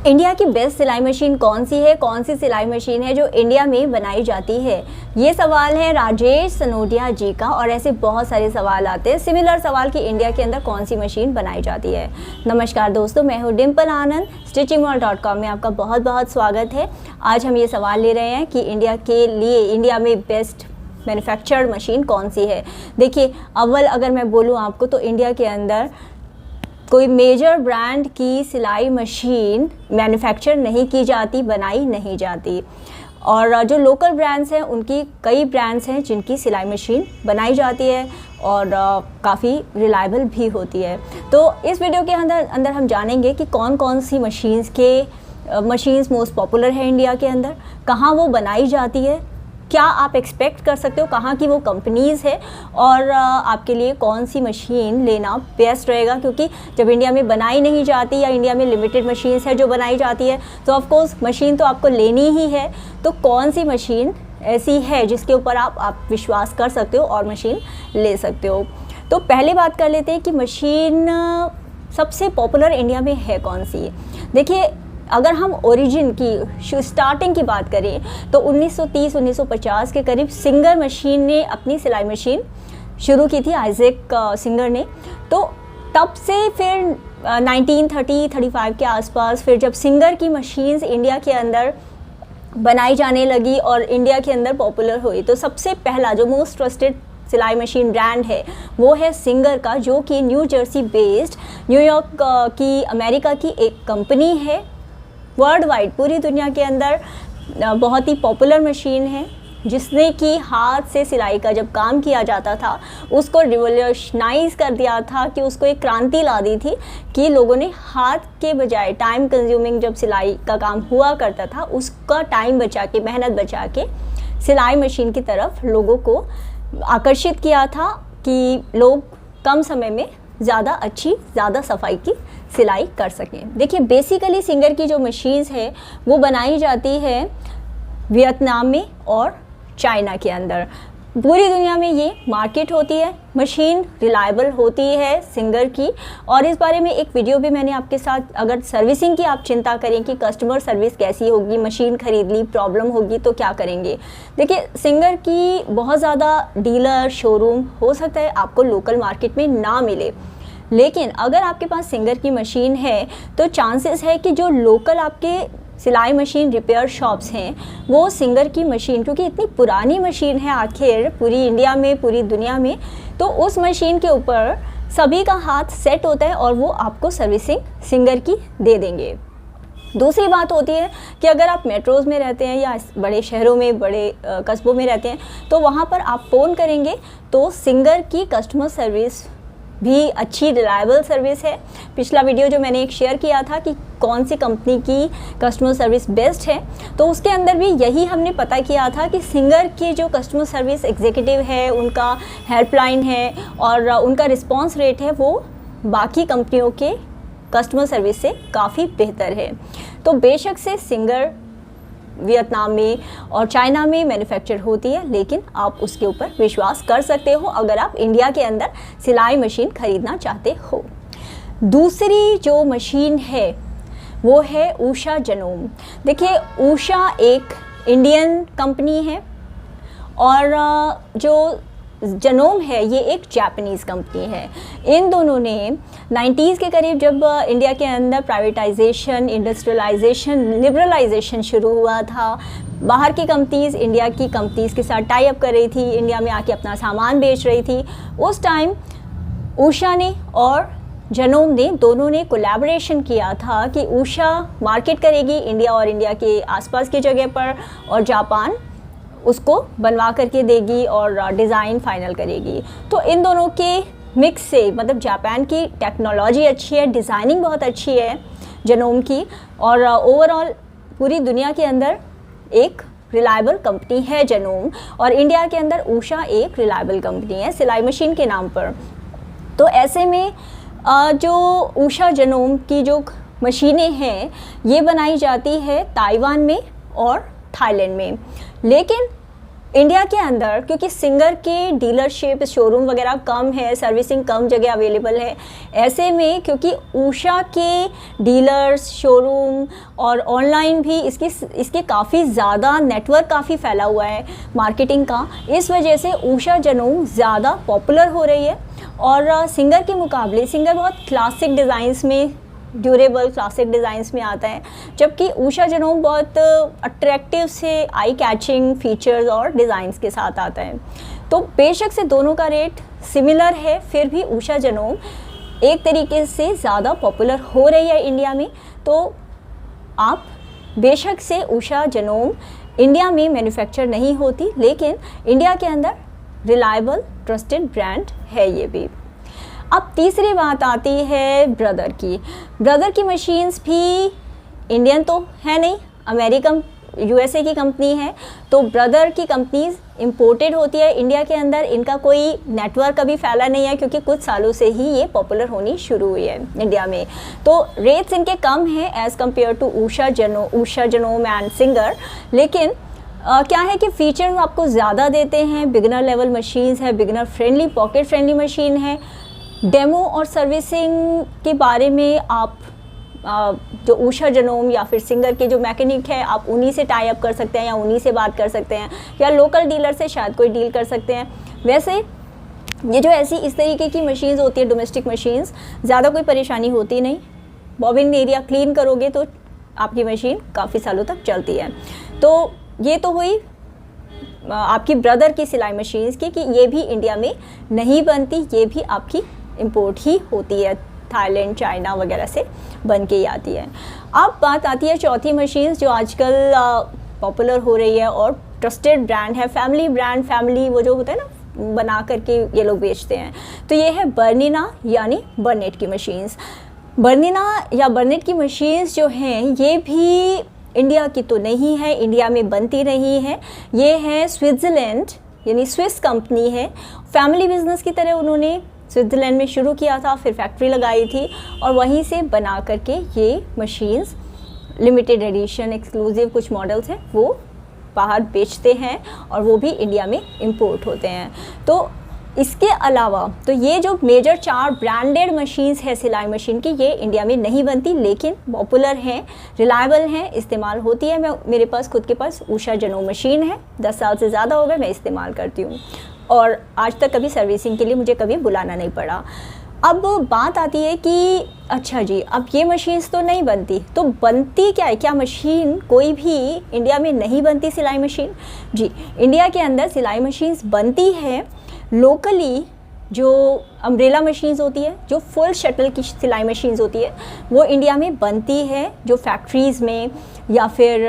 India की best सिलाई machine कौन सी है, कौन सी सिलाई मशीन है जो इंडिया में बनाई जाती है? ये सवाल है राजेश सनोडिया जी का, और ऐसे बहुत सारे सवाल आते हैं सिमिलर सवाल कि इंडिया के अंदर कौन सी मशीन बनाई जाती है। नमस्कार दोस्तों, मैं हूँ डिम्पल आनंद। stitchingworld.com में आपका बहुत बहुत स्वागत है। आज हम ये सवाल ले रहे हैं कि इंडिया में बेस्ट मैन्युफैक्चर्ड मशीन कौन सी है। देखिए, अव्वल अगर मैं बोलूँ आपको तो इंडिया के अंदर कोई मेजर ब्रांड की सिलाई मशीन मैन्युफैक्चर नहीं की जाती, बनाई नहीं जाती। और जो लोकल ब्रांड्स हैं उनकी कई ब्रांड्स हैं जिनकी सिलाई मशीन बनाई जाती है और काफ़ी रिलायबल भी होती है। तो इस वीडियो के अंदर हम जानेंगे कि कौन कौन सी मशीन्स मोस्ट पॉपुलर है इंडिया के अंदर, कहाँ वो बनाई जाती है, क्या आप एक्सपेक्ट कर सकते हो, कहाँ की वो कंपनीज़ है, और आपके लिए कौन सी मशीन लेना बेस्ट रहेगा। क्योंकि जब इंडिया में बनाई नहीं जाती या इंडिया में लिमिटेड मशीन्स है जो बनाई जाती है तो ऑफ कोर्स मशीन तो आपको लेनी ही है। तो कौन सी मशीन ऐसी है जिसके ऊपर आप विश्वास कर सकते हो और मशीन ले सकते हो। तो पहले बात कर लेते हैं कि मशीन सबसे पॉपुलर इंडिया में है कौन सी। देखिए, अगर हम ओरिजिन की स्टार्टिंग की बात करें तो 1930-1950 के करीब सिंगर मशीन ने अपनी सिलाई मशीन शुरू की थी, आइजैक सिंगर ने। तो तब से फिर 1930-35 के आसपास फिर जब सिंगर की मशीन्स इंडिया के अंदर बनाई जाने लगी और इंडिया के अंदर पॉपुलर हुई, तो सबसे पहला जो मोस्ट ट्रस्टेड सिलाई मशीन ब्रांड है वो है सिंगर का, जो कि न्यू जर्सी बेस्ड न्यूयॉर्क की अमेरिका की एक कंपनी है। वर्ल्ड वाइड पूरी दुनिया के अंदर बहुत ही पॉपुलर मशीन है, जिसने कि हाथ से सिलाई का जब काम किया जाता था उसको रिवोल्यूशनाइज कर दिया था, कि उसको एक क्रांति ला दी थी कि लोगों ने हाथ के बजाय टाइम कंज्यूमिंग जब सिलाई का काम हुआ करता था उसका टाइम बचा के, मेहनत बचा के सिलाई मशीन की तरफ लोगों को आकर्षित किया था कि लोग कम समय में ज़्यादा सफाई की सिलाई कर सकें। देखिए, बेसिकली सिंगर की जो मशीन्स है वो बनाई जाती है वियतनाम में और चाइना के अंदर। पूरी दुनिया में ये मार्केट होती है। मशीन रिलायबल होती है सिंगर की, और इस बारे में एक वीडियो भी मैंने आपके साथ, अगर सर्विसिंग की आप चिंता करें कि कस्टमर सर्विस कैसी होगी, मशीन खरीद ली, प्रॉब्लम होगी तो क्या करेंगे। देखिए, सिंगर की बहुत ज़्यादा डीलर शोरूम हो सकता है आपको लोकल मार्केट में ना मिले, लेकिन अगर आपके पास सिंगर की मशीन है तो चांसेस है कि जो लोकल आपके सिलाई मशीन रिपेयर शॉप्स हैं वो सिंगर की मशीन, क्योंकि इतनी पुरानी मशीन है आखिर पूरी इंडिया में, पूरी दुनिया में, तो उस मशीन के ऊपर सभी का हाथ सेट होता है और वो आपको सर्विसिंग सिंगर की दे देंगे। दूसरी बात होती है कि अगर आप मेट्रोज़ में रहते हैं या बड़े शहरों में, बड़े कस्बों में रहते हैं तो वहाँ पर आप फ़ोन करेंगे तो सिंगर की कस्टमर सर्विस भी अच्छी रिलायबल सर्विस है। पिछला वीडियो जो मैंने एक शेयर किया था कि कौन सी कंपनी की कस्टमर सर्विस बेस्ट है, तो उसके अंदर भी यही हमने पता किया था कि सिंगर की जो कस्टमर सर्विस एग्जीक्यूटिव है, उनका हेल्पलाइन है और उनका रिस्पांस रेट है वो बाकी कंपनियों के कस्टमर सर्विस से काफ़ी बेहतर है। तो बेशक से सिंगर वियतनाम में और चाइना में मैन्युफैक्चर होती है, लेकिन आप उसके ऊपर विश्वास कर सकते हो अगर आप इंडिया के अंदर सिलाई मशीन खरीदना चाहते हो। दूसरी जो मशीन है वो है उषा जनोम। देखिए, उषा एक इंडियन कंपनी है और जो जनोम है ये एक जापानीज़ कंपनी है। इन दोनों ने 90s के करीब जब इंडिया के अंदर प्राइवेटाइजेशन, इंडस्ट्रियलाइजेशन, लिबरलाइजेशन शुरू हुआ था, बाहर की कंपनीज़ इंडिया की कंपनीज़ के साथ टाई अप कर रही थी, इंडिया में आके अपना सामान बेच रही थी। उस टाइम उषा ने और जनोम ने दोनों ने कोलैबोरेशन किया था कि उषा मार्केट करेगी इंडिया और इंडिया के आसपास की जगह पर, और जापान उसको बनवा करके देगी और डिज़ाइन फाइनल करेगी। तो इन दोनों के मिक्स से, मतलब जापान की टेक्नोलॉजी अच्छी है, डिज़ाइनिंग बहुत अच्छी है जनोम की, और ओवरऑल पूरी दुनिया के अंदर एक रिलायबल कंपनी है जनोम, और इंडिया के अंदर उषा एक रिलायबल कंपनी है सिलाई मशीन के नाम पर। तो ऐसे में जो उषा जनोम की जो मशीनें हैं ये बनाई जाती है ताइवान में और थाईलैंड में, लेकिन इंडिया के अंदर क्योंकि सिंगर के डीलरशिप शोरूम वगैरह कम है, सर्विसिंग कम जगह अवेलेबल है, ऐसे में क्योंकि उषा के डीलर्स शोरूम और ऑनलाइन भी इसके काफ़ी ज़्यादा नेटवर्क काफ़ी फैला हुआ है मार्केटिंग का, इस वजह से उषा जनोम ज़्यादा पॉपुलर हो रही है। और सिंगर के मुकाबले सिंगर बहुत क्लासिक डिज़ाइंस में, ड्यूरेबल क्लासिक डिज़ाइंस में आता है, जबकि उषा जनोम बहुत अट्रैक्टिव से आई कैचिंग फीचर्स और डिज़ाइंस के साथ आता है। तो बेशक से दोनों का रेट सिमिलर है, फिर भी उषा जनोम एक तरीके से ज़्यादा पॉपुलर हो रही है इंडिया में। तो आप बेशक से उषा जनोम इंडिया में मैन्युफैक्चर नहीं होती, लेकिन इंडिया के अंदर रिलायबल ट्रस्टेड ब्रांड है ये भी। अब तीसरी बात आती है ब्रदर की। ब्रदर की मशीन्स भी इंडियन तो है नहीं, अमेरिकन यूएसए की कंपनी है, तो ब्रदर की कंपनीज इंपोर्टेड होती है इंडिया के अंदर। इनका कोई नेटवर्क अभी फैला नहीं है क्योंकि कुछ सालों से ही ये पॉपुलर होनी शुरू हुई है इंडिया में। तो रेट्स इनके कम हैं as compared to Usha Janome and Singer, लेकिन क्या है कि फीचर्स आपको ज़्यादा देते हैं। बिगिनर लेवल मशीन्स है, beginner friendly, pocket friendly machine है। डेमो और सर्विसिंग के बारे में आप जो उषा जनोम या फिर सिंगर के जो मैकेनिक है, आप उन्हीं से टाई अप कर सकते हैं या उन्हीं से बात कर सकते हैं, या लोकल डीलर से शायद कोई डील कर सकते हैं। वैसे ये जो इस तरीके की मशीन्स होती है, डोमेस्टिक मशीन्स, ज़्यादा कोई परेशानी होती नहीं। बॉबिन एरिया क्लीन करोगे तो आपकी मशीन काफ़ी सालों तक चलती है। तो ये तो हुई आपकी ब्रदर की सिलाई मशीन्स की, कि ये भी इंडिया में नहीं बनती, ये भी आपकी इंपोर्ट ही होती है, थाईलैंड, चाइना वगैरह से बन के ही आती है। अब बात आती है चौथी मशीन्स जो आजकल पॉपुलर हो रही है और ट्रस्टेड ब्रांड है, फैमिली ब्रांड, फैमिली वो जो होता है ना बना करके ये लोग बेचते हैं। तो ये है बर्निना यानी बर्नेट की मशीन्स। बर्निना या बर्नेट की मशीन्स जो हैं ये भी इंडिया की तो नहीं है, इंडिया में बनती नहीं है। ये है स्विट्ज़रलैंड यानी स्विस कंपनी है। फैमिली बिजनेस की तरह उन्होंने स्विट्ज़रलैंड में शुरू किया था, फिर फैक्ट्री लगाई थी और वहीं से बना करके ये मशीन्स लिमिटेड एडिशन एक्सक्लूसिव कुछ मॉडल्स हैं वो बाहर बेचते हैं और वो भी इंडिया में इंपोर्ट होते हैं। तो इसके अलावा तो ये जो मेजर 4 ब्रांडेड मशीन्स है सिलाई मशीन की, ये इंडिया में नहीं बनती, लेकिन पॉपुलर हैं, रिलायबल हैं, इस्तेमाल होती है। मेरे पास खुद के पास उषा जनोम मशीन है, 10 साल से ज़्यादा हो गए मैं इस्तेमाल करती हूँ और आज तक कभी सर्विसिंग के लिए मुझे कभी बुलाना नहीं पड़ा। अब बात आती है कि अच्छा जी, अब ये मशीन्स तो नहीं बनती, तो बनती क्या है? क्या मशीन कोई भी इंडिया में नहीं बनती सिलाई मशीन? जी, इंडिया के अंदर सिलाई मशीन्स बनती है लोकली। जो अम्ब्रेला मशीन्स होती है, जो फुल शटल की सिलाई मशीन्स होती है, वो इंडिया में बनती है, जो फैक्ट्रीज़ में या फिर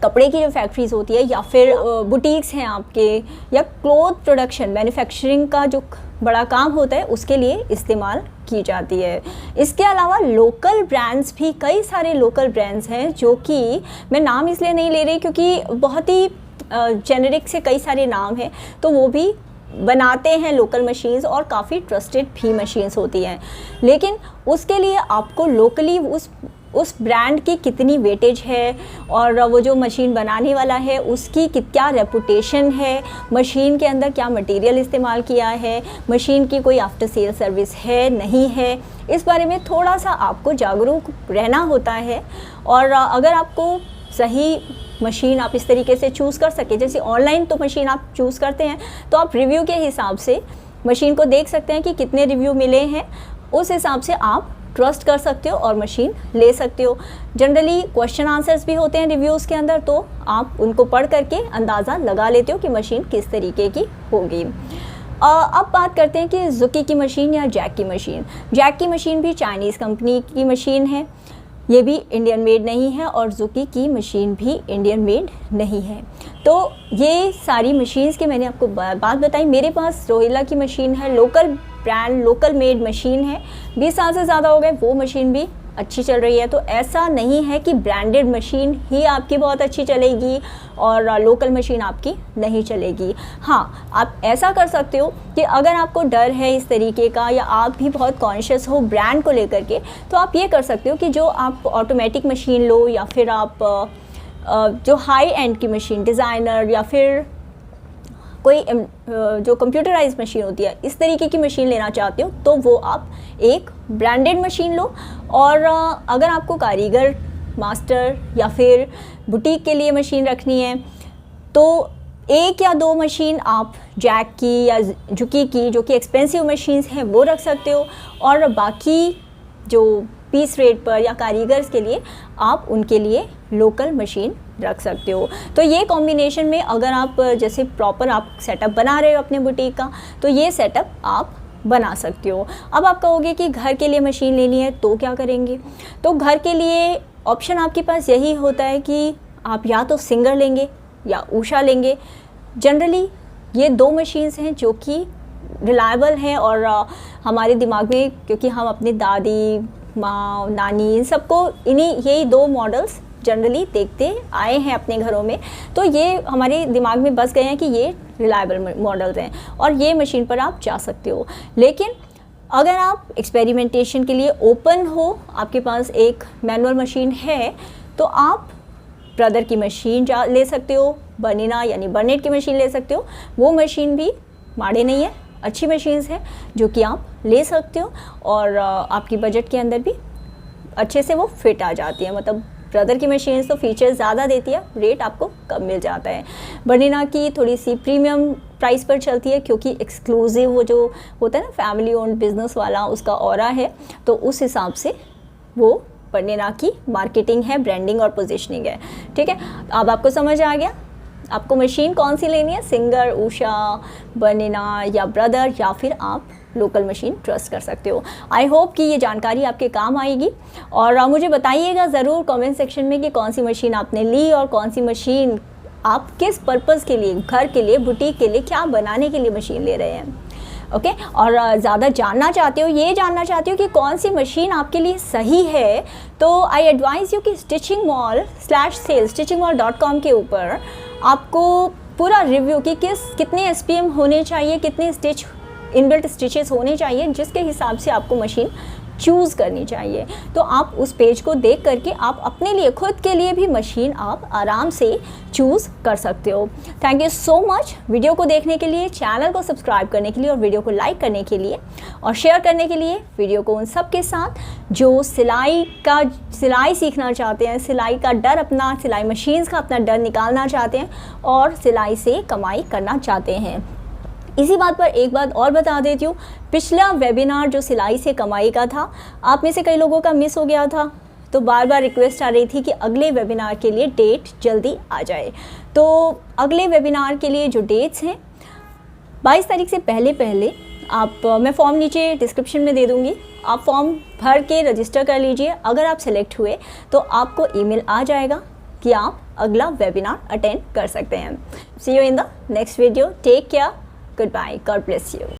कपड़े की जो फैक्ट्रीज़ होती है या फिर बुटीक्स हैं आपके, या क्लोथ प्रोडक्शन मैन्युफैक्चरिंग का जो बड़ा काम होता है उसके लिए इस्तेमाल की जाती है। इसके अलावा लोकल ब्रांड्स भी, कई सारे लोकल ब्रांड्स हैं जो कि मैं नाम इसलिए नहीं ले रही क्योंकि बहुत ही जेनेरिक से कई सारे नाम हैं, तो वो भी बनाते हैं लोकल मशीन्स और काफ़ी ट्रस्टेड भी मशीन्स होती हैं। लेकिन उसके लिए आपको लोकली उस ब्रांड की कितनी वेटेज है और वो जो मशीन बनाने वाला है उसकी क्या रेपुटेशन है, मशीन के अंदर क्या मटेरियल इस्तेमाल किया है, मशीन की कोई आफ्टर सेल सर्विस है नहीं है, इस बारे में थोड़ा सा आपको जागरूक रहना होता है। और अगर आपको सही मशीन आप इस तरीके से चूज़ कर सके, जैसे ऑनलाइन तो मशीन आप चूज़ करते हैं तो आप रिव्यू के हिसाब से मशीन को देख सकते हैं कि कितने रिव्यू मिले हैं, उस हिसाब से आप ट्रस्ट कर सकते हो और मशीन ले सकते हो। जनरली क्वेश्चन आंसर्स भी होते हैं रिव्यूज़ के अंदर, तो आप उनको पढ़ करके अंदाज़ा लगा लेते हो कि मशीन किस तरीके की होगी। अब बात करते हैं कि ज़ुकी की मशीन या जैक की मशीन। जैक की मशीन भी चाइनीज़ कंपनी की मशीन है, ये भी इंडियन मेड नहीं है, और ज़ुकी की मशीन भी इंडियन मेड नहीं है। तो ये सारी मशीन्स की मैंने आपको बात बताई। मेरे पास रोहिला की मशीन है, local brand local made machine है, 20 साल से ज़्यादा हो गए, वो मशीन भी अच्छी चल रही है। तो ऐसा नहीं है कि ब्रांडेड मशीन ही आपकी बहुत अच्छी चलेगी और लोकल मशीन आपकी नहीं चलेगी। हाँ, आप ऐसा कर सकते हो कि अगर आपको डर है इस तरीके का या आप भी बहुत कॉन्शियस हो ब्रांड को लेकर के, तो आप ये कर सकते हो कि जो आप ऑटोमेटिक मशीन लो या फिर आप जो हाई एंड की मशीन डिज़ाइनर या फिर कोई जो कंप्यूटराइज मशीन होती है इस तरीके की मशीन लेना चाहते हो तो वो आप एक ब्रांडेड मशीन लो। और अगर आपको कारीगर, मास्टर या फिर बुटीक के लिए मशीन रखनी है तो एक या दो मशीन आप जैक की या जुकी की, जो कि एक्सपेंसिव मशीन्स हैं, वो रख सकते हो। और बाकी जो पीस रेट पर या कारीगर्स के लिए आप उनके लिए लोकल मशीन रख सकते हो। तो ये कॉम्बिनेशन में अगर आप जैसे प्रॉपर आप सेटअप बना रहे हो अपने बुटीक का तो ये सेटअप आप बना सकते हो। अब आप कहोगे कि घर के लिए मशीन लेनी है तो क्या करेंगे? तो घर के लिए ऑप्शन आपके पास यही होता है कि आप या तो सिंगर लेंगे या उषा लेंगे। जनरली ये दो मशीन्स हैं जो कि रिलायबल हैं और हमारे दिमाग में, क्योंकि हम अपनी दादी, माँ, नानी, इन सबको यही दो मॉडल्स जनरली देखते आए हैं अपने घरों में, तो ये हमारे दिमाग में बस गए हैं कि ये रिलायबल मॉडल्स हैं और ये मशीन पर आप जा सकते हो। लेकिन अगर आप एक्सपेरिमेंटेशन के लिए ओपन हो, आपके पास एक मैनुअल मशीन है, तो आप ब्रदर की मशीन ले सकते हो, बर्निना यानी बर्नेट की मशीन ले सकते हो। वो मशीन भी माड़े नहीं है, अच्छी मशीन्स हैं जो कि आप ले सकते हो और आपकी बजट के अंदर भी अच्छे से वो फिट आ जाती है। मतलब ब्रदर की मशीन्स तो फीचर्स ज़्यादा देती है, रेट आपको कम मिल जाता है। बर्निना की थोड़ी सी प्रीमियम प्राइस पर चलती है क्योंकि एक्सक्लूसिव वो जो होता है ना फैमिली ओन्ड बिजनेस वाला, उसका ऑरा है, तो उस हिसाब से वो बर्निना की मार्केटिंग है, ब्रांडिंग और पोजीशनिंग है। ठीक है, अब आपको समझ आ गया आपको मशीन कौन सी लेनी है, सिंगर, उषा, बर्निना या ब्रदर, या फिर आप लोकल मशीन ट्रस्ट कर सकते हो। आई होप कि ये जानकारी आपके काम आएगी और मुझे बताइएगा ज़रूर कमेंट सेक्शन में कि कौन सी मशीन आपने ली और कौन सी मशीन आप किस पर्पज़ के लिए, घर के लिए, बुटीक के लिए, क्या बनाने के लिए मशीन ले रहे हैं। ओके और ज़्यादा जानना चाहते हो, ये जानना चाहते हो कि कौन सी मशीन आपके लिए सही है, तो आई एडवाइज़ यू कि स्टिचिंग मॉल.com के ऊपर आपको पूरा रिव्यू कि कितने SPM होने चाहिए, कितने स्टिच इनबिल्ट स्टिचेस होने चाहिए, जिसके हिसाब से आपको मशीन चूज़ करनी चाहिए। तो आप उस पेज को देख करके आप अपने लिए, खुद के लिए भी मशीन आप आराम से चूज़ कर सकते हो। Thank you so much video को देखने के लिए, चैनल को सब्सक्राइब करने के लिए और वीडियो को लाइक करने के लिए और शेयर करने के लिए वीडियो को उन सब के साथ जो सिलाई सीखना चाहते हैं, सिलाई का डर, अपना सिलाई मशीन्स का अपना डर निकालना चाहते हैं और सिलाई से कमाई करना चाहते हैं। इसी बात पर एक बात और बता देती हूँ, पिछला वेबिनार जो सिलाई से कमाई का था, आप में से कई लोगों का मिस हो गया था, तो बार बार रिक्वेस्ट आ रही थी कि अगले वेबिनार के लिए डेट जल्दी आ जाए। तो अगले वेबिनार के लिए जो डेट्स हैं 22 तारीख से पहले आप, मैं फॉर्म नीचे डिस्क्रिप्शन में दे दूँगी, आप फॉर्म भर के रजिस्टर कर लीजिए। अगर आप सेलेक्ट हुए तो आपको ईमेल आ जाएगा कि आप अगला वेबिनार अटेंड कर सकते हैं। See you in the next video, take care, goodbye, God bless you।